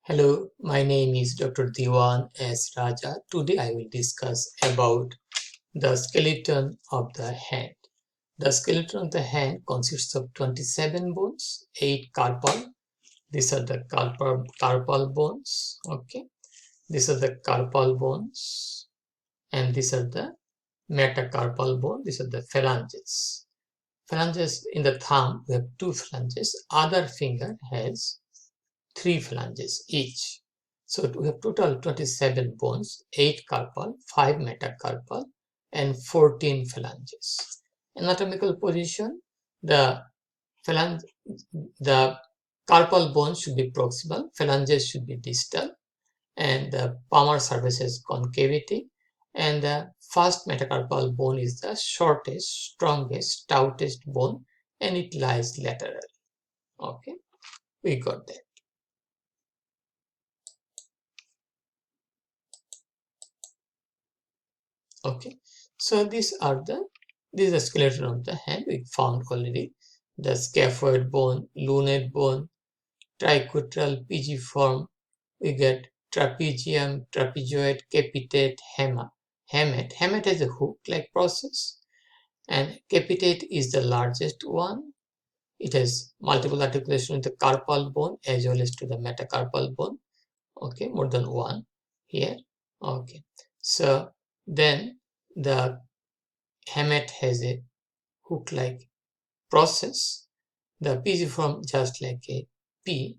Hello, my name is Dr. Dewan S. Raja. Today I will discuss about the skeleton of the hand. The skeleton of the hand consists of 27 bones, 8 carpal. These are the carpal bones. Okay, these are the carpal bones, and these are the metacarpal bone. These are the phalanges. Phalanges in the thumb, we have 2 phalanges. Other finger has 3 phalanges each. So we have total 27 bones, 8 carpal, 5 metacarpal, and 14 phalanges. Anatomical position, the phalange, the carpal bone should be proximal, phalanges should be distal, and the palmar surface has concavity, and the first metacarpal bone is the shortest, strongest, stoutest bone, and it lies laterally. Okay, we got that. Okay, so this is the skeleton of the hand. We found already the scaphoid bone, lunate bone, triquetral pisiform. We get trapezium, trapezoid, capitate, hamate. Hamate has a hook-like process, and capitate is the largest one. It has multiple articulation with the carpal bone as well as to the metacarpal bone. Okay, more than one here. Okay, so then the hamate has a hook-like process. The pisiform just like a P.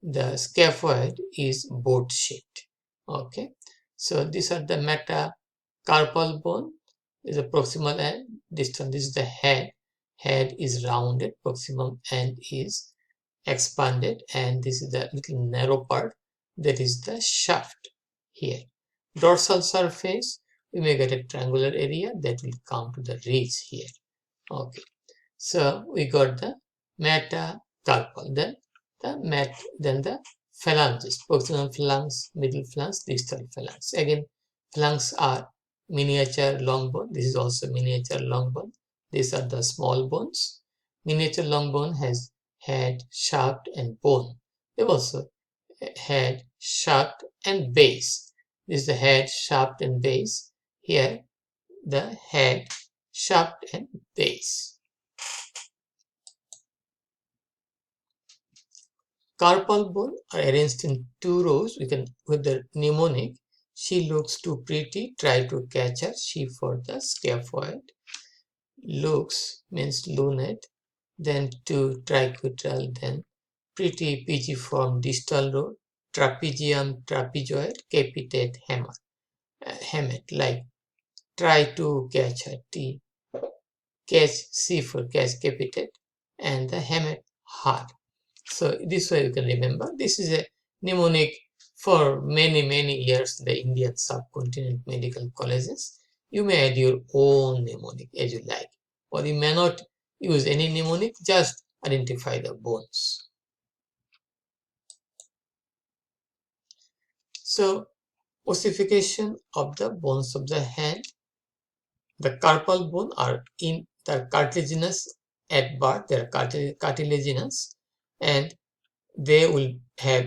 The scaphoid is boat-shaped. Okay, so these are the metacarpal bone. Is a proximal and distal. This is the head. Head is rounded. Proximal end is expanded, and this is the little narrow part that is the shaft here. Dorsal surface, we may get a triangular area that will come to the ridge here. Okay, so we got the metacarpal, then the phalanges, proximal phalanx, middle phalanx, distal phalanx. Again, phalanx are miniature long bone. This is also miniature long bone. These are the small bones. Miniature long bone has head, shaft, and bone. They also head, shaft, and base. This is the head, shaft, and base. Here, the head, shaft, and base. Carpal bone are arranged in 2 rows. We can with the mnemonic. She looks too pretty. Try to catch her. She for the scaphoid. Looks means lunate. Then to triquetral. Then pretty pisiform distal row. Trapezium, trapezoid, capitate, hamate. Like try to catch her. T. Catch, C for catch, capitate, and the hamate, heart. So this way you can remember. This is a mnemonic for many years in the Indian subcontinent medical colleges. You may add your own mnemonic as you like, or you may not use any mnemonic, just identify the bones. So ossification of the bones of the hand. The carpal bone are in the cartilaginous at birth. They are cartilaginous, and they will have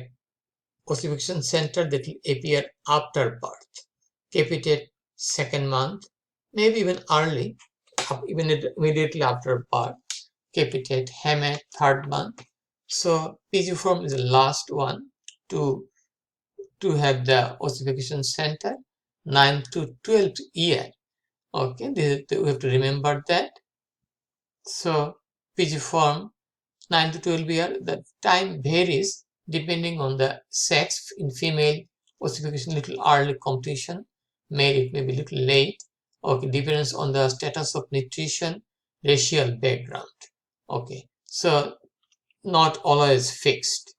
ossification center that will appear after birth. Capitate second month, maybe even early, even immediately after birth. Capitate hamate third month. So pisiform is the last one to have the ossification center, 9 to 12th year. Okay, we have to remember that. So pisiform 9 to 12 year, the time varies depending on the sex. In female, ossification little early completion, male it may be little late. Okay, depends on the status of nutrition, racial background. Okay, so not always fixed.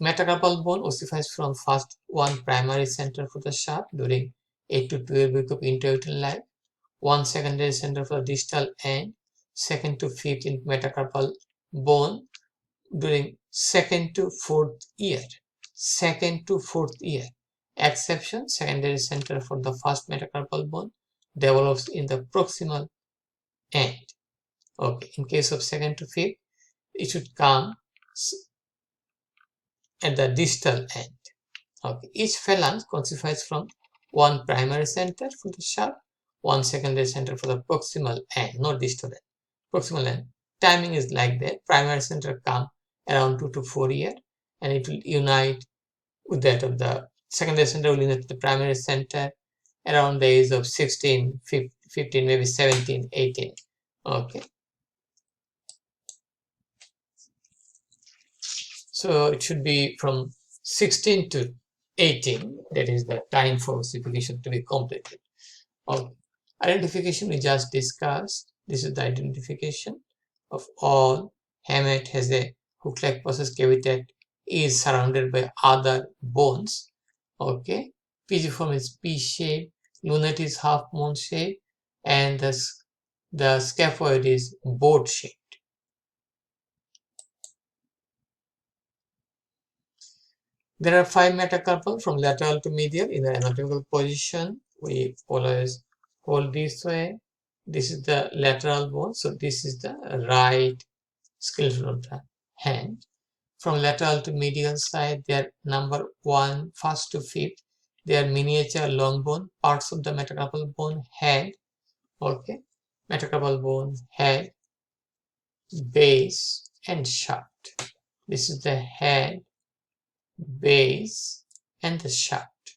Metacarpal bone ossifies from first one primary center for the shaft during 8 to 12 weeks of intrauterine life, one secondary center for the distal end, second to fifth in metacarpal bone during second to fourth year. Exception, secondary center for the first metacarpal bone develops in the proximal end. Okay, in case of second to fifth, it should come at the distal end. Okay, each phalanx consists from one primary center for the shaft, one secondary center for the proximal end, not distal end. Proximal end. Timing is like that. Primary center come around 2 to 4 years, and it will unite with that of the secondary center will unite the primary center around the age of 16, 15, maybe 17, 18. Okay. So it should be from 16 to 18. That is the time for ossification to be completed. Okay. Identification we just discussed. This is the identification of all. Hamate has a hook-like process cavity is surrounded by other bones. Okay. Pisiform is P-shape, lunate is half moon shape, and the scaphoid is boat shape. There are 5 metacarpal from lateral to medial in the anatomical position. We always hold this way. This is the lateral bone, so this is the right skeleton of the hand. From lateral to medial side, they are number 1, first to fifth. They are miniature long bone, parts of the metacarpal bone head. Okay, metacarpal bone head, base, and shaft. This is the head, base, and the shaft.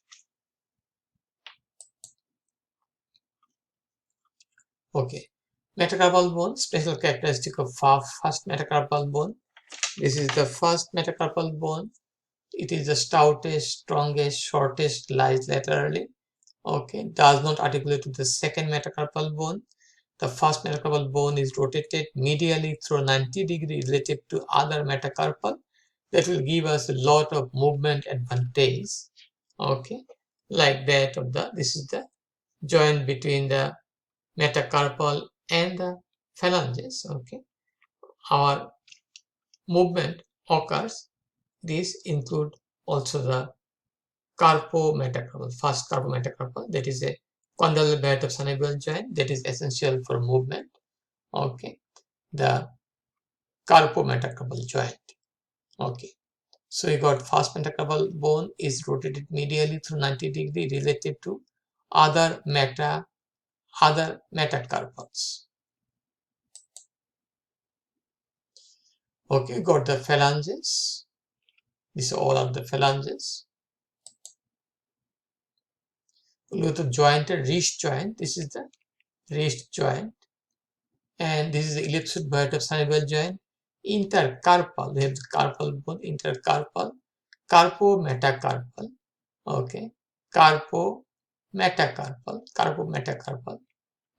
Okay, metacarpal bone, special characteristic of first metacarpal bone. This is the first metacarpal bone. It is the stoutest, strongest, shortest, lies laterally. Okay, does not articulate to the second metacarpal bone. The first metacarpal bone is rotated medially through 90 degrees relative to other metacarpal. That will give us a lot of movement advantage. Okay, like that of this is the joint between the metacarpal and the phalanges. Okay, our movement occurs. These include also the carpometacarpal, first carpometacarpal, that is a condylar band of synovial joint that is essential for movement. Okay, the carpometacarpal joint. Okay, so you got first metacarpal bone is rotated medially through 90 degrees relative to other metacarpals. Okay, got the phalanges. These are all of the phalanges. Look at the jointed wrist joint. This is the wrist joint, and this is the ellipsoid band of synovial joint. Intercarpal, we have the carpal bone, intercarpal, carpometacarpal. Okay, carpometacarpal,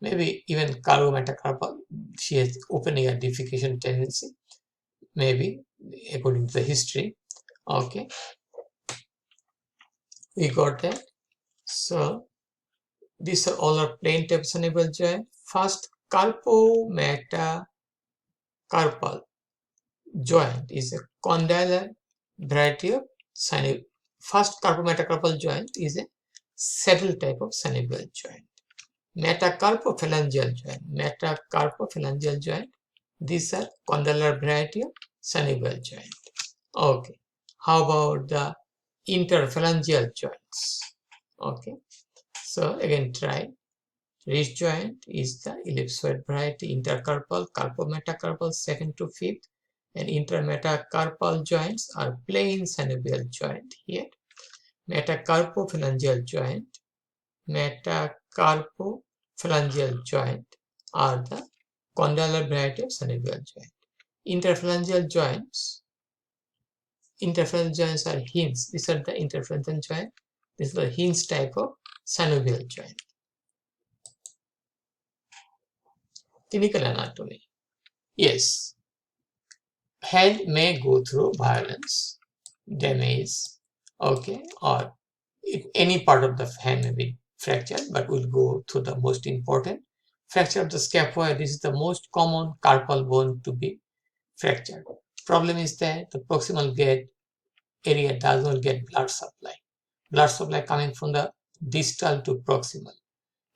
maybe even carpometacarpal. She has open ear defecation tendency, maybe according to the history. Okay, we got that. So these are all our plain type synovial joint. First carpometacarpal joint is a condylar variety of synovial. First carpometacarpal joint is a saddle type of synovial joint. Metacarpophalangeal joint. These are condylar variety of synovial joint. Okay, how about the interphalangeal joints? Okay, so again try. Wrist joint is the ellipsoid variety, intercarpal, carpometacarpal, second to fifth, and intermetacarpal joints are plain synovial joint here. Metacarpophalangeal joint are the condylar variety of synovial joint. Interphalangeal joints are hinge. These are the interphalangeal joint. This is the hinge type of synovial joint. Clinical anatomy. Yes, hand may go through violence, damage, okay, or any part of the hand may be fractured, but we'll go to the most important. Fracture of the scaphoid. This is the most common carpal bone to be fractured. Problem is that the proximal gate area does not get blood supply. Blood supply coming from the distal to proximal.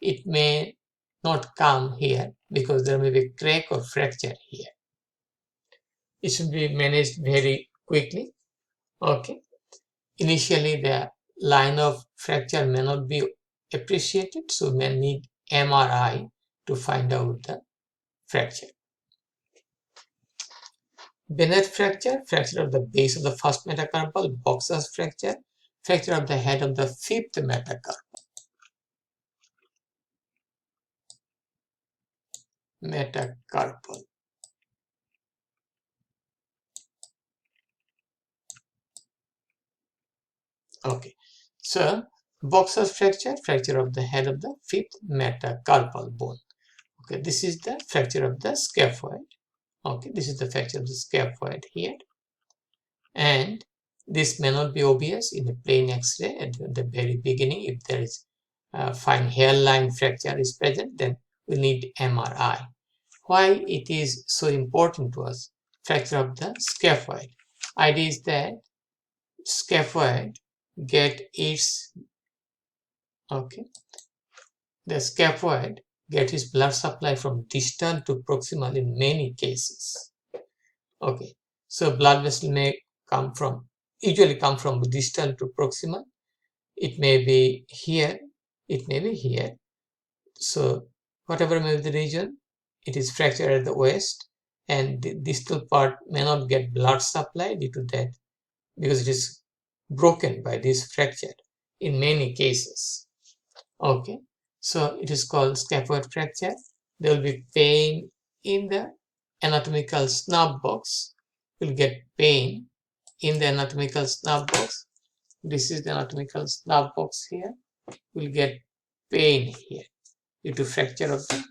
It may not come here because there may be a crack or fracture here. It should be managed very quickly. Okay, initially the line of fracture may not be appreciated, so we may need MRI to find out the fracture. Bennett fracture, fracture of the base of the first metacarpal, boxer's fracture, fracture of the head of the fifth metacarpal. Metacarpal. Okay, so boxer's fracture, fracture of the head of the fifth metacarpal bone. Okay, this is the fracture of the scaphoid. Okay, this is the fracture of the scaphoid here. And this may not be obvious in a plain X-ray at the very beginning. If there is a fine hairline fracture is present, then we need MRI. Why it is so important to us? Fracture of the scaphoid. Idea is that scaphoid get its the scaphoid get its blood supply from distal to proximal in many cases. Okay, so blood vessel may usually come from distal to proximal. It may be here, it may be here. So whatever may be the region, it is fractured at the waist, and the distal part may not get blood supply due to that, because it is broken by this fracture in many cases. Okay, so it is called scaphoid fracture. There will be pain in the anatomical snub box. You'll get pain in the anatomical snub box. This is the anatomical snub box here. We'll get pain here due to fracture of the.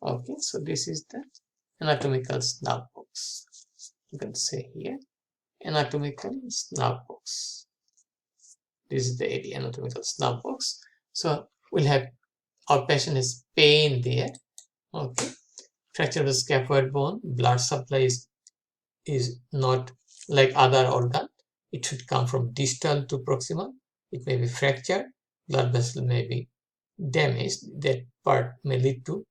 Okay, so this is the anatomical snub box. You can say here anatomical snub box. This is the area, anatomical snub box. So we'll have our patient has pain there. Okay, fracture of the scaphoid bone. Blood supply is not like other organ. It should come from distal to proximal. It may be fractured. Blood vessel may be damaged. That part may lead to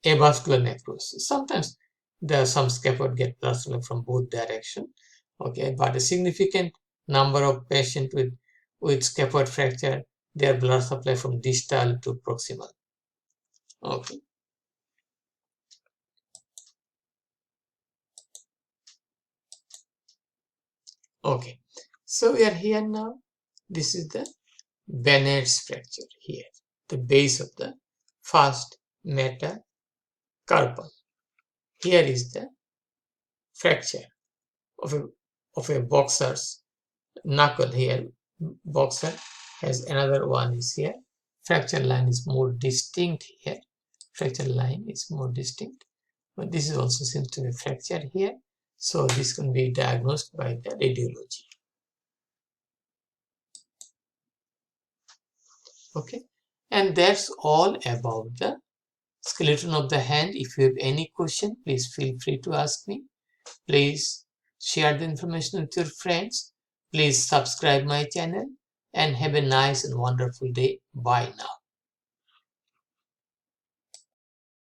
avascular necrosis. Sometimes there are some scaphoid get blood supply from both directions. Okay, but a significant number of patients with scaphoid fracture, their blood supply from distal to proximal. Okay. Okay, so we are here now. This is the Bennett's fracture here, the base of the first metacarpal. Here is the fracture of a boxer's knuckle here. Boxer has another one is here. Fracture line is more distinct here. Fracture line is more distinct. But this is also seems to be fractured here. So this can be diagnosed by the radiology. Okay, and that's all about the skeleton of the hand. If you have any question, please feel free to ask me. Please share the information with your friends. Please subscribe my channel and have a nice and wonderful day. Bye now.